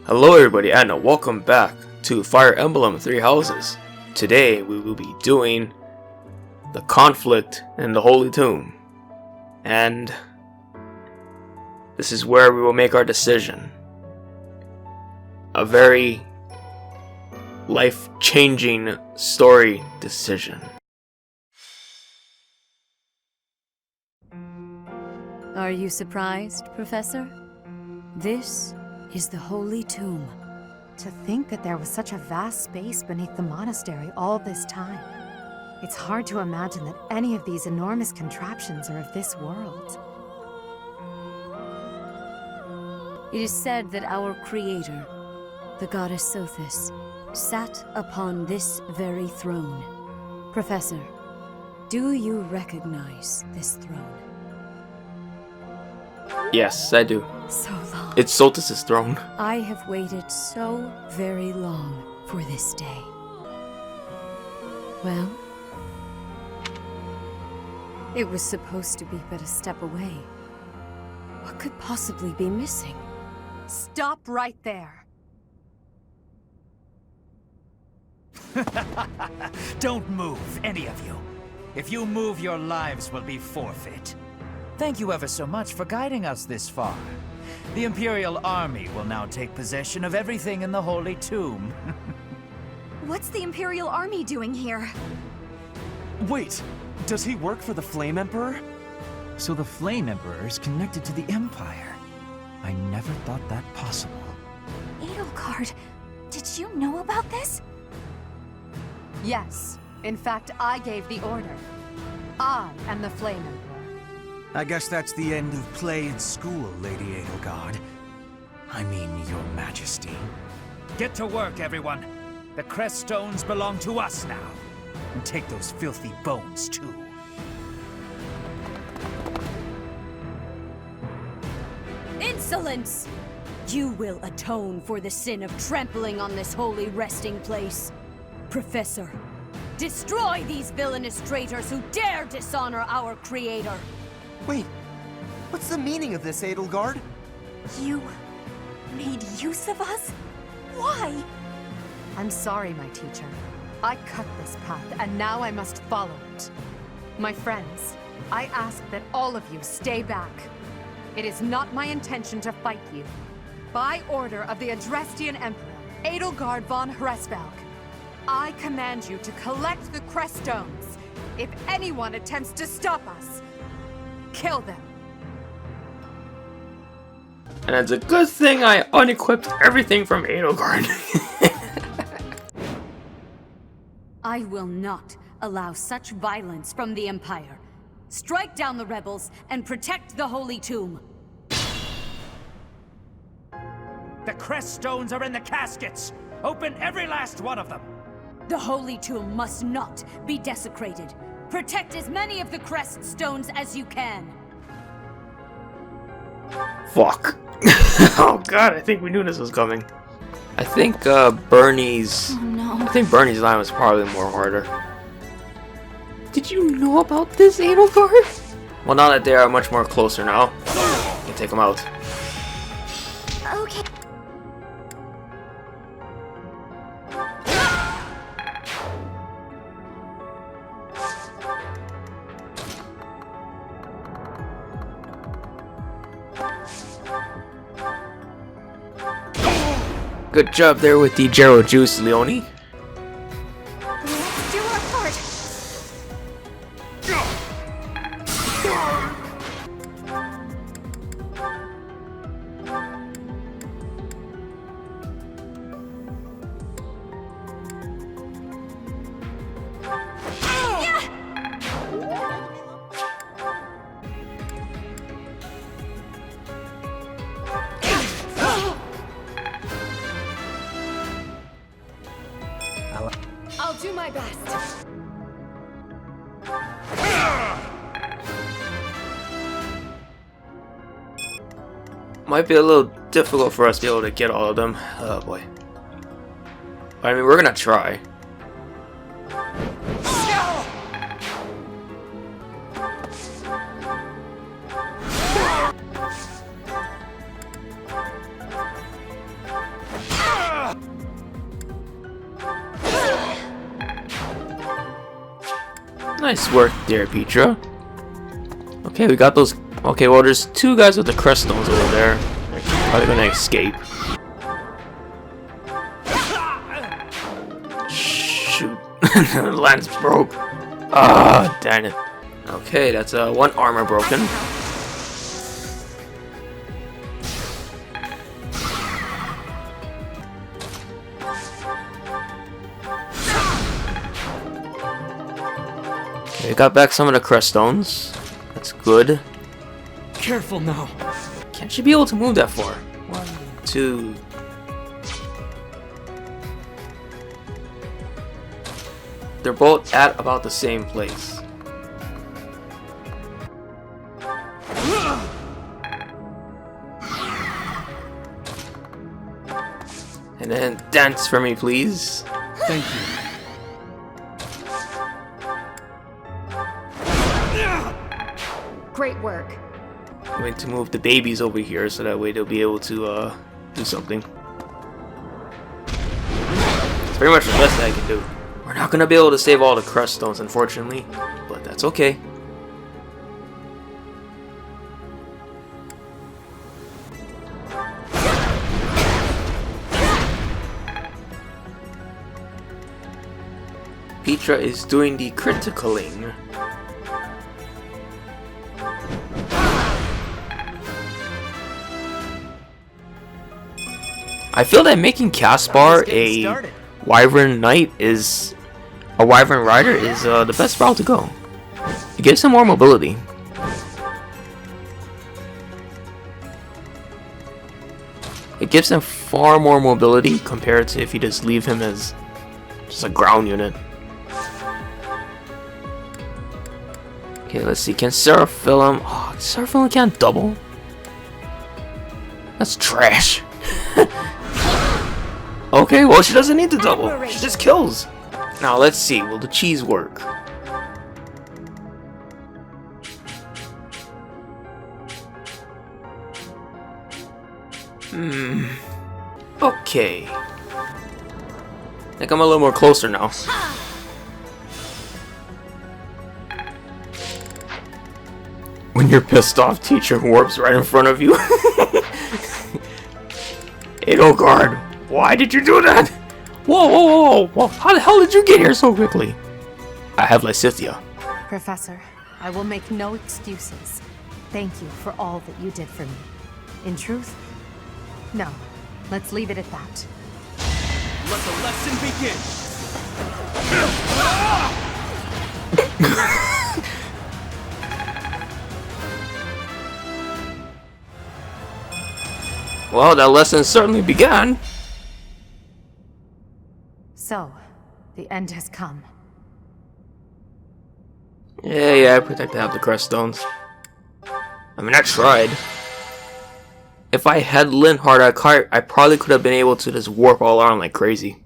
Hello everybody and welcome back to Fire Emblem Three Houses. Today we will be doing the conflict in the Holy Tomb. And this is where we will make our decision. A very life-changing story decision. Are you surprised, Professor? This is the Holy Tomb. To think that there was such a vast space beneath the monastery all this time. It's hard to imagine that any of these enormous contraptions are of this world. It is said that our creator, the goddess Sothis, sat upon this very throne. Professor, do you recognize this throne? Yes, I do. So long. It's Sothis' throne. I have waited so very long for this day. Well, it was supposed to be but a step away. What could possibly be missing? Stop right there! Don't move, any of you. If you move, your lives will be forfeit. Thank you ever so much for guiding us this far. The Imperial army will now take possession of everything in the Holy Tomb. What's the Imperial army doing here? Wait, does he work for the Flame Emperor? So the Flame Emperor is connected to the Empire. I never thought that possible. Edelgard, did you know about this? Yes. In fact, I gave the order. I am the Flame Emperor. I guess that's the end of play in school, Lady Edelgard. I mean, Your Majesty. Get to work, everyone. The crest stones belong to us now. And take those filthy bones, too. Insolence! You will atone for the sin of trampling on this holy resting place. Professor, destroy these villainous traitors who dare dishonor our creator. Wait, what's the meaning of this, Edelgard? You made use of us? Why? I'm sorry, my teacher. I cut this path, and now I must follow it. My friends, I ask that all of you stay back. It is not my intention to fight you. By order of the Adrestian Emperor, Edelgard von Hresvelg, I command you to collect the crest stones. If anyone attempts to stop us, kill them. And it's a good thing I unequipped everything from Edelgard. I will not allow such violence from the Empire. Strike down the rebels and protect the Holy Tomb. The crest stones are in the caskets. Open every last one of them. The Holy Tomb must not be desecrated. Protect as many of the crest stones as you can. Fuck. Oh god, I think we knew this was coming. I think Bernie's... Oh no. I think Bernie's line was probably more harder. Did you know about this, Edelgard? Well, now that they are much more closer now, you can take them out. Okay. Good job there with the Gero Juice, Leone. Let's do our part. I'll do my best. Might be a little difficult for us to be able to get all of them. Oh boy. I mean, we're gonna try. Nice work there, Petra. Okay, we got those. Okay, well, there's two guys with the crest stones over there. They're probably gonna escape. Shoot. The lance broke. Ah, damn it. Okay, that's one armor broken. Okay, got back some of the crest stones. That's good. Careful now. Can't you be able to move that far? 1, 2. They're both at about the same place. And then dance for me, please. Thank you. Great work. I'm going to move the babies over here so that way they'll be able to do something. It's pretty much the best I can do. We're not going to be able to save all the crest stones, unfortunately, but that's okay. Petra is doing the criticaling. I feel that making Caspar a Wyvern Knight is a Wyvern Rider is the best route to go. It gives him more mobility. It gives him far more mobility compared to if you just leave him as just a ground unit. Okay, let's see. Can Seraphilum? Oh, Seraphilum can't double. That's trash. Okay, well, she doesn't need to double. She just kills. Now, let's see. Will the cheese work? Okay. I think I'm a little more closer now. When you're pissed off, teacher warps right in front of you. Edelgard, why did you do that? Whoa, whoa, whoa, whoa, how the hell did you get here so quickly? I have Lysithia. Professor, I will make no excuses. Thank you for all that you did for me. In truth, no. Let's leave it at that. Let the lesson begin. Well, that lesson certainly began. So, the end has come. Yeah, I protect to have the crest stones. I mean, I tried. If I had Linhardt, I probably could have been able to just warp all around like crazy.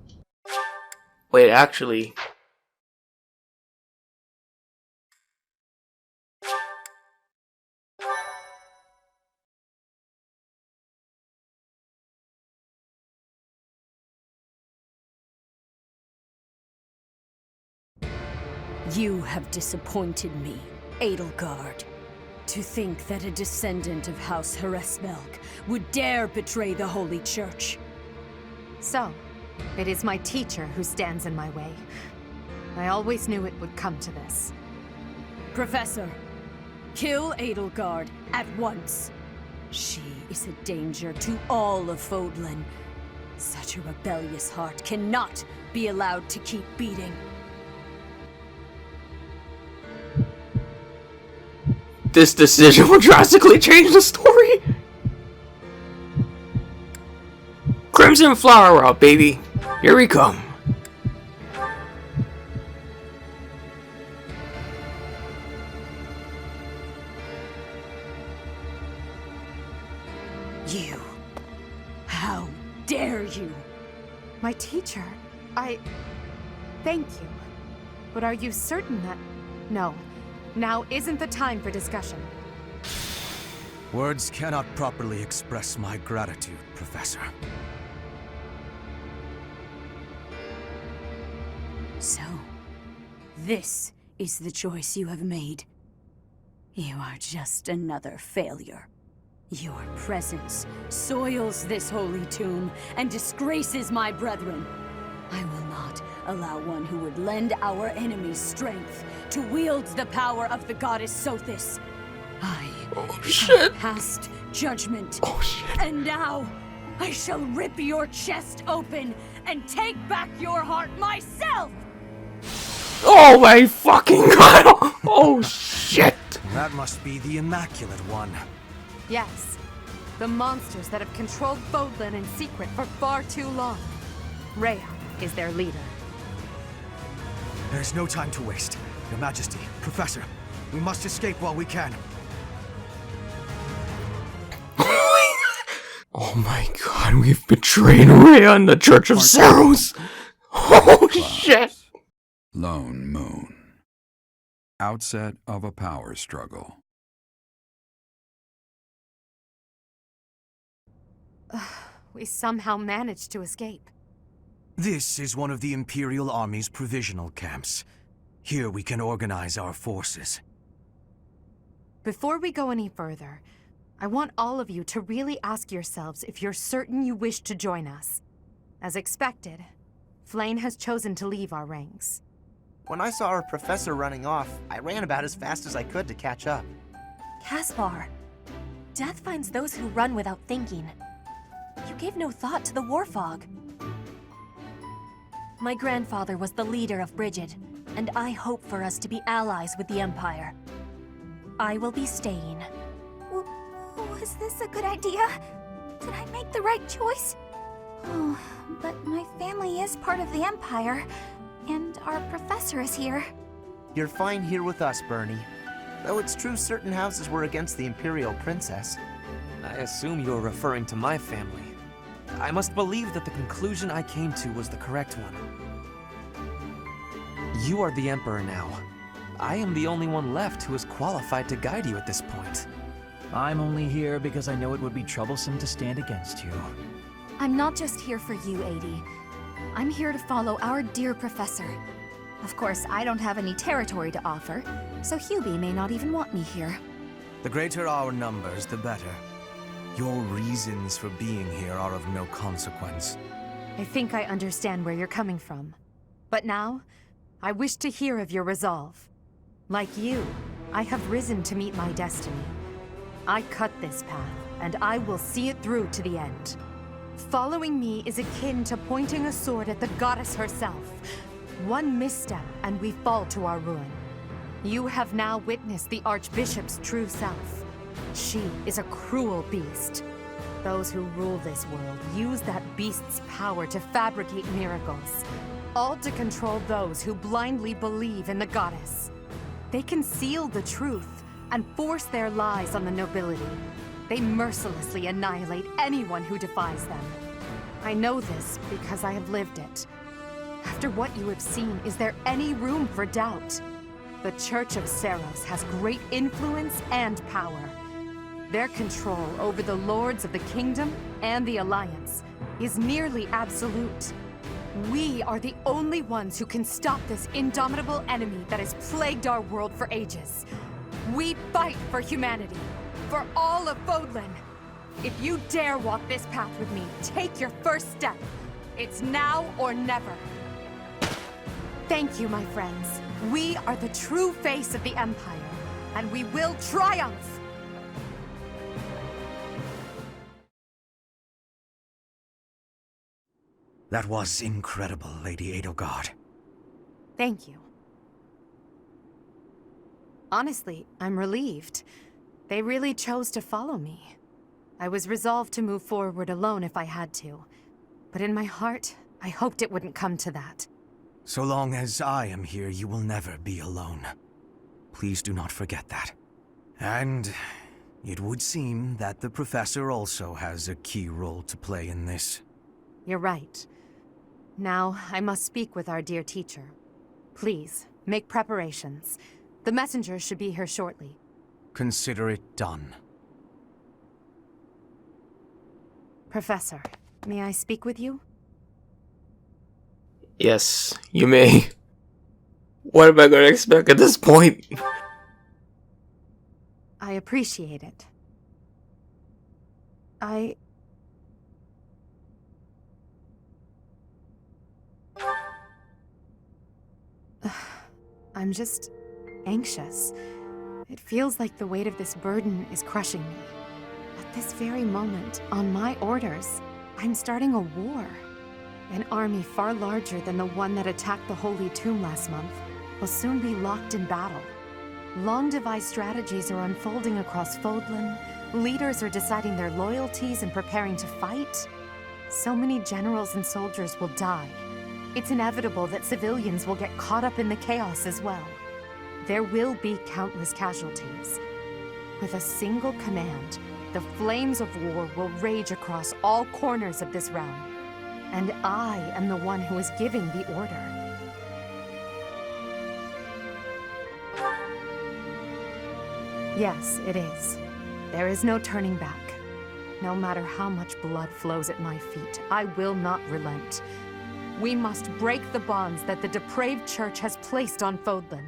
Wait, actually... You have disappointed me, Edelgard. To think that a descendant of House Hresmelk would dare betray the Holy Church. So, it is my teacher who stands in my way. I always knew it would come to this. Professor, kill Edelgard at once. She is a danger to all of Fodlan. Such a rebellious heart cannot be allowed to keep beating. This decision will drastically change the story. Crimson Flower out, baby. Here we come. You. How dare you? My teacher, Thank you. But are you certain that... No. Now isn't the time for discussion. Words cannot properly express my gratitude, Professor. So, this is the choice you have made. You are just another failure. Your presence soils this holy tomb and disgraces my brethren. I will not allow one who would lend our enemies strength to wield the power of the goddess Sothis. I have passed judgment. And now, I shall rip your chest open and take back your heart myself! Oh my fucking god! Oh shit! That must be the Immaculate One. Yes. The monsters that have controlled Fodlan in secret for far too long. Rhea is their leader. There's no time to waste. Your Majesty, Professor, we must escape while we can. Oh my god, we've betrayed Rhea and the Church of Sorrows! Oh shit! Lone Moon. Outset of a power struggle. We somehow managed to escape. This is one of the Imperial Army's provisional camps. Here we can organize our forces. Before we go any further, I want all of you to really ask yourselves if you're certain you wish to join us. As expected, Flayn has chosen to leave our ranks. When I saw our professor running off, I ran about as fast as I could to catch up. Caspar, death finds those who run without thinking. You gave no thought to the war fog. My grandfather was the leader of Brigid, and I hope for us to be allies with the Empire. I will be staying. Was this a good idea? Did I make the right choice? Oh, but my family is part of the Empire, and our professor is here. You're fine here with us, Bernie. Though it's true certain houses were against the Imperial Princess. I assume you're referring to my family. I must believe that the conclusion I came to was the correct one. You are the Emperor now. I am the only one left who is qualified to guide you at this point. I'm only here because I know it would be troublesome to stand against you. I'm not just here for you, Adi. I'm here to follow our dear professor. Of course, I don't have any territory to offer, so Hubie may not even want me here. The greater our numbers, the better. Your reasons for being here are of no consequence. I think I understand where you're coming from. But now, I wish to hear of your resolve. Like you, I have risen to meet my destiny. I cut this path, and I will see it through to the end. Following me is akin to pointing a sword at the goddess herself. One misstep, and we fall to our ruin. You have now witnessed the Archbishop's true self. She is a cruel beast. Those who rule this world use that beast's power to fabricate miracles, all to control those who blindly believe in the goddess. They conceal the truth and force their lies on the nobility. They mercilessly annihilate anyone who defies them. I know this because I have lived it. After what you have seen, is there any room for doubt? The Church of Seros has great influence and power. Their control over the lords of the kingdom and the Alliance is nearly absolute. We are the only ones who can stop this indomitable enemy that has plagued our world for ages. We fight for humanity, for all of Fodlan. If you dare walk this path with me, take your first step. It's now or never. Thank you, my friends. We are the true face of the Empire, and we will triumph! That was incredible, Lady Edelgard. Thank you. Honestly, I'm relieved. They really chose to follow me. I was resolved to move forward alone if I had to. But in my heart, I hoped it wouldn't come to that. So long as I am here, you will never be alone. Please do not forget that. And it would seem that the Professor also has a key role to play in this. You're right. Now, I must speak with our dear teacher. Please, make preparations. The messenger should be here shortly. Consider it done. Professor, may I speak with you? Yes, you may. What am I gonna expect at this point? I appreciate it. I'm just anxious. It feels like the weight of this burden is crushing me. At this very moment, on my orders, I'm starting a war. An army far larger than the one that attacked the Holy Tomb last month will soon be locked in battle. Long-devised strategies are unfolding across Fodlan. Leaders are deciding their loyalties and preparing to fight. So many generals and soldiers will die. It's inevitable that civilians will get caught up in the chaos as well. There will be countless casualties. With a single command, the flames of war will rage across all corners of this realm. And I am the one who is giving the order. Yes, it is. There is no turning back. No matter how much blood flows at my feet, I will not relent. We must break the bonds that the depraved church has placed on Fodlan.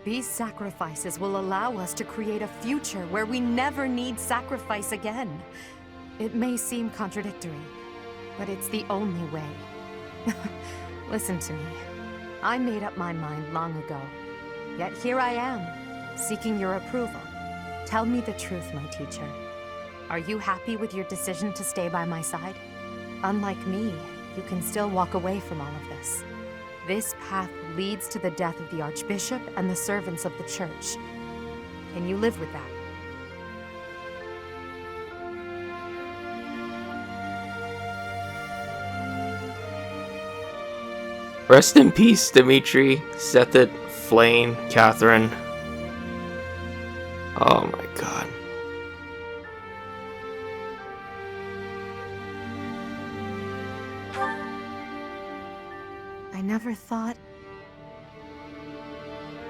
These sacrifices will allow us to create a future where we never need sacrifice again. It may seem contradictory, but it's the only way. Listen to me. I made up my mind long ago. Yet here I am, seeking your approval. Tell me the truth, my teacher. Are you happy with your decision to stay by my side? Unlike me, you can still walk away from all of this. This path leads to the death of the Archbishop and the servants of the Church. Can you live with that? Rest in peace, Dimitri, Sethit, Flame, Catherine. Oh my god. I never thought...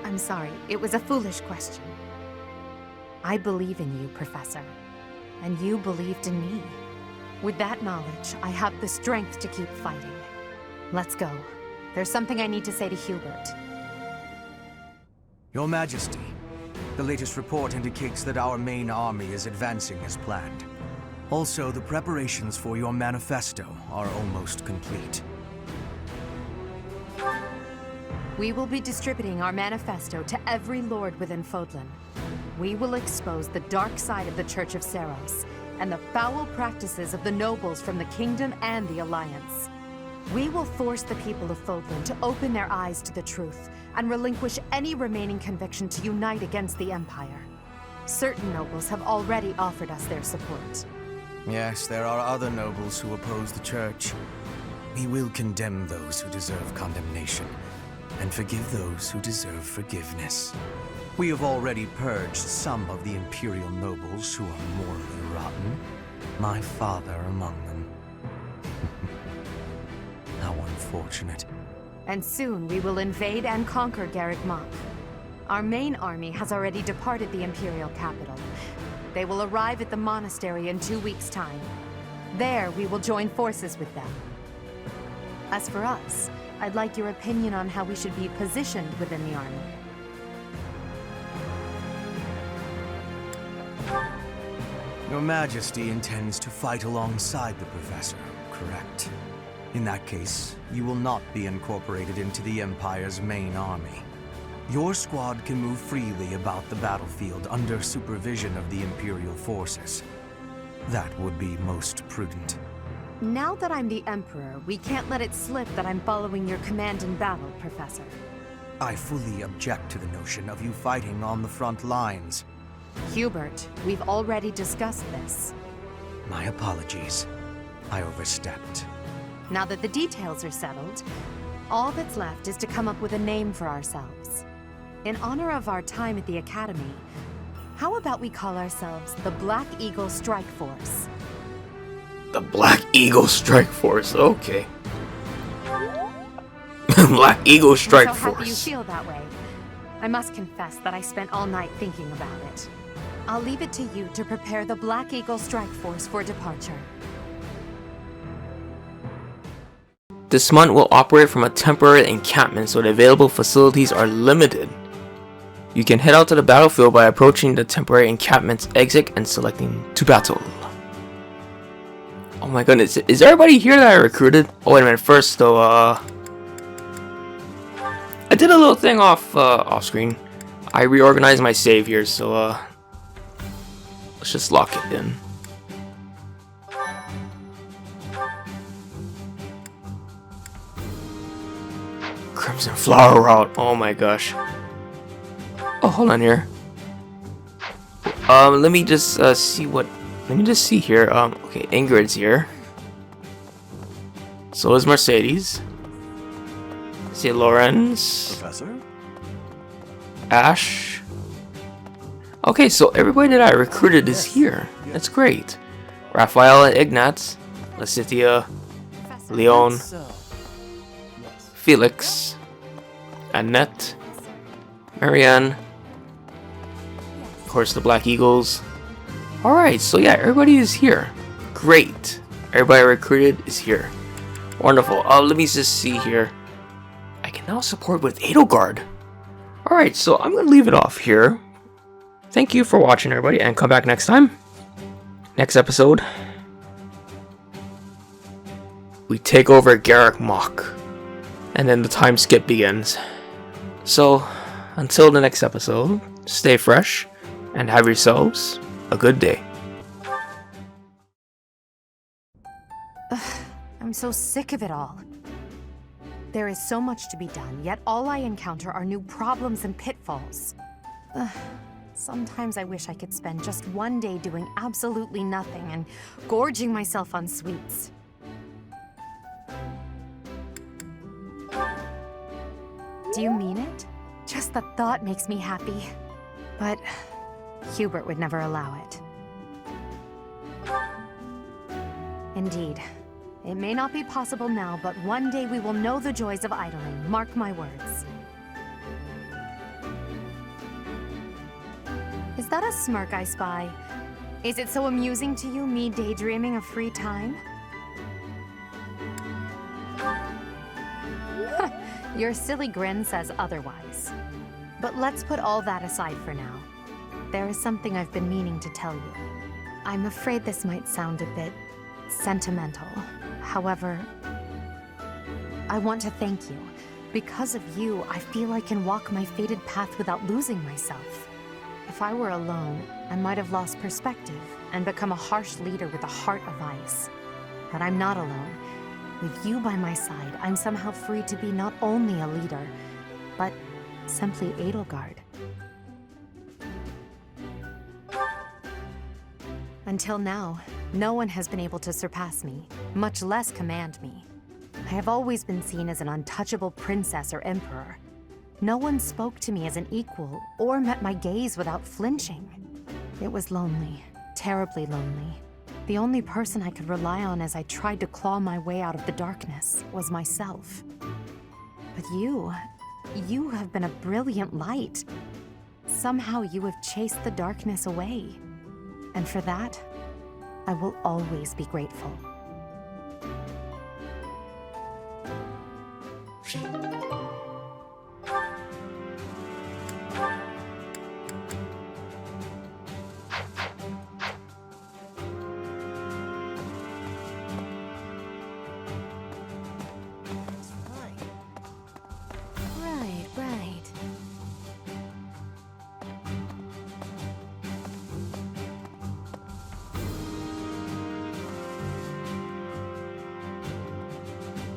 I'm sorry, it was a foolish question. I believe in you, Professor. And you believed in me. With that knowledge, I have the strength to keep fighting. Let's go. There's something I need to say to Hubert. Your Majesty, the latest report indicates that our main army is advancing as planned. Also, the preparations for your manifesto are almost complete. We will be distributing our manifesto to every lord within Fodlan. We will expose the dark side of the Church of Seros, and the foul practices of the nobles from the Kingdom and the Alliance. We will force the people of Fodlan to open their eyes to the truth, and relinquish any remaining conviction to unite against the Empire. Certain nobles have already offered us their support. Yes, there are other nobles who oppose the Church. We will condemn those who deserve condemnation, and forgive those who deserve forgiveness. We have already purged some of the Imperial nobles who are morally rotten, my father among them. How unfortunate. And soon we will invade and conquer Garreg Mach. Our main army has already departed the Imperial capital. They will arrive at the monastery in 2 weeks' time. There, we will join forces with them. As for us, I'd like your opinion on how we should be positioned within the army. Your Majesty intends to fight alongside the Professor, correct? In that case, you will not be incorporated into the Empire's main army. Your squad can move freely about the battlefield under supervision of the Imperial forces. That would be most prudent. Now that I'm the Emperor, we can't let it slip that I'm following your command in battle, Professor. I fully object to the notion of you fighting on the front lines. Hubert, we've already discussed this. My apologies. I overstepped. Now that the details are settled, all that's left is to come up with a name for ourselves. In honor of our time at the Academy, how about we call ourselves the Black Eagle Strike Force? The Black Eagle Strike Force, okay. Black Eagle Strike I'm so happy you Force. feel that way. I must confess that I spent all night thinking about it. I'll leave it to you to prepare the Black Eagle Strike Force for departure. This month will operate from a temporary encampment, so the available facilities are limited. You can head out to the battlefield by approaching the temporary encampment's exit and selecting to battle. Oh my goodness, is everybody here that I recruited? Oh wait a minute, first though, I did a little thing off screen. I reorganized my save here, so let's just lock it in. Crimson Flower Route, oh my gosh. Oh, hold on here. Let me just see what. Let me just see here. Okay, Ingrid's here. So is Mercedes. See Lorenz. Professor? Ash. Okay, so everybody that I recruited is here. That's great. Raphael and Ignatz. Lacithia. Leon. Felix. Annette. Marianne. Of course, the Black Eagles. Alright, so yeah, everybody is here. Great. Everybody I recruited is here. Wonderful. Let me just see here. I can now support with Edelgard. Alright, so I'm going to leave it off here. Thank you for watching, everybody, and come back next time. Next episode. We take over Garrick Mach. And then the time skip begins. So, until the next episode, stay fresh and have yourselves a good day. I'm so sick of it all. There is so much to be done, yet all I encounter are new problems and pitfalls. Sometimes I wish I could spend just one day doing absolutely nothing and gorging myself on sweets. Do you mean it? Just the thought makes me happy. But Hubert would never allow it. Indeed. It may not be possible now, but one day we will know the joys of idling. Mark my words. Is that a smirk I spy? Is it so amusing to you, me daydreaming of free time? Your silly grin says otherwise. But let's put all that aside for now. There is something I've been meaning to tell you. I'm afraid this might sound a bit sentimental. However, I want to thank you. Because of you, I feel I can walk my fated path without losing myself. If I were alone, I might have lost perspective and become a harsh leader with a heart of ice. But I'm not alone. With you by my side, I'm somehow free to be not only a leader, but simply Edelgard. Until now, no one has been able to surpass me, much less command me. I have always been seen as an untouchable princess or emperor. No one spoke to me as an equal or met my gaze without flinching. It was lonely, terribly lonely. The only person I could rely on as I tried to claw my way out of the darkness was myself. But you have been a brilliant light. Somehow you have chased the darkness away. And for that, I will always be grateful. Right.